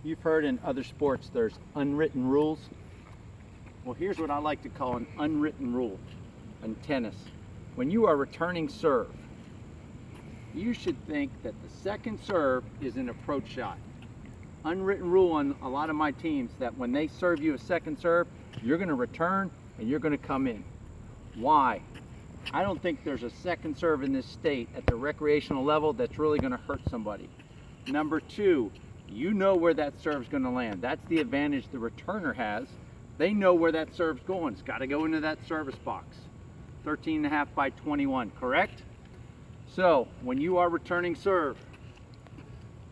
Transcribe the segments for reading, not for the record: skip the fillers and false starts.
You've heard in other sports there's unwritten rules. Well, here's what I like to call an unwritten rule in tennis. When you are returning serve, you should think that the second serve is an approach shot. Unwritten rule on a lot of my teams that when they serve you a second serve, you're going to return and you're going to come in. Why? I don't think there's a second serve in this state at the recreational level that's really going to hurt somebody. Number two, you know where that serve's going to land. That's the advantage the returner has. They know where that serve's going. It's got to go into that service box. 13.5 by 21, correct? So when you are returning serve,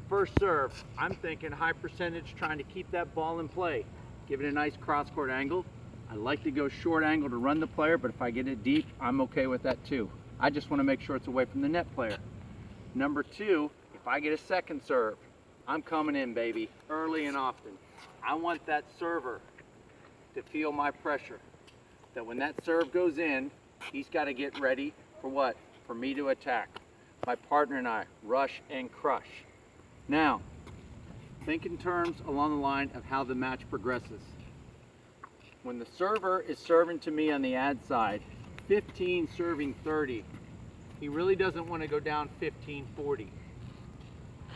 first serve, I'm thinking high percentage, trying to keep that ball in play. Give it a nice cross-court angle. I like to go short angle to run the player, but if I get it deep, I'm okay with that too. I just want to make sure it's away from the net player. Number two, if I get a second serve, I'm coming in, baby, early and often. I want that server to feel my pressure. That when that serve goes in, he's got to get ready for what? For me to attack. My partner and I rush and crush. Now, think in terms along the line of how the match progresses. When the server is serving to me on the ad side, 15 serving 30, he really doesn't want to go down 15-40.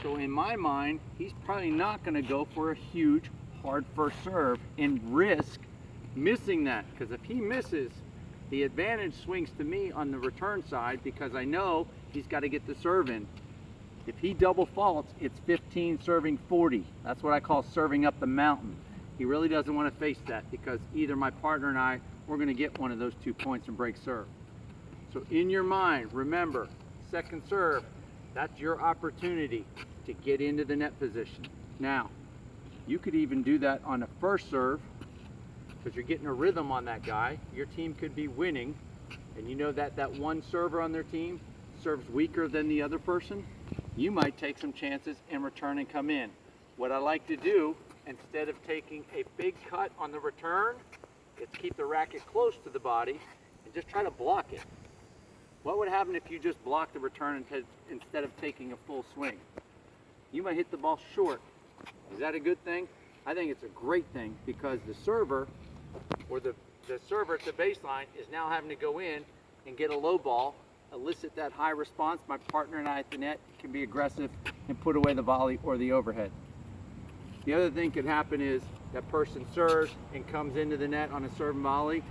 So in my mind, he's probably not going to go for a huge, hard first serve and risk missing that. Because if he misses, the advantage swings to me on the return side because I know he's got to get the serve in. If he double faults, it's 15 serving 40. That's what I call serving up the mountain. He really doesn't want to face that because either my partner and I, we're going to get one of those 2 points and break serve. So in your mind, remember, second serve, that's your opportunity to get into the net position. Now, you could even do that on a first serve because you're getting a rhythm on that guy. Your team could be winning, and you know that that one server on their team serves weaker than the other person. You might take some chances and return and come in. What I like to do, instead of taking a big cut on the return, is keep the racket close to the body and just try to block it. What would happen if you just blocked the return instead of taking a full swing? You might hit the ball short. Is that a good thing? I think it's a great thing because the server or the server at the baseline is now having to go in and get a low ball, elicit that high response. My partner and I at the net can be aggressive and put away the volley or the overhead. The other thing could happen is that person serves and comes into the net on a serve and volley,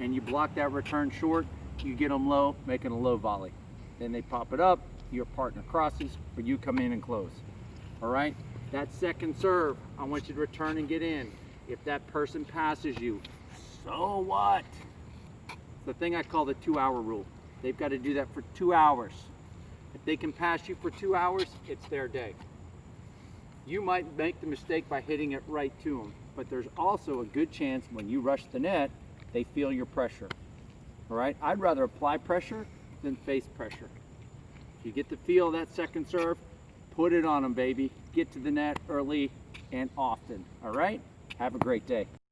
and you block that return short, you get them low, making a low volley. Then they pop it up, your partner crosses, or you come in and close. All right? That second serve, I want you to return and get in. If that person passes you, so what? It's the thing I call the 2-hour rule. They've got to do that for 2 hours. If they can pass you for 2 hours, it's their day. You might make the mistake by hitting it right to them, but there's also a good chance when you rush the net, they feel your pressure. All right? I'd rather apply pressure than face pressure. If you get to feel that second serve, put it on them, baby. Get to the net early and often. All right? Have a great day.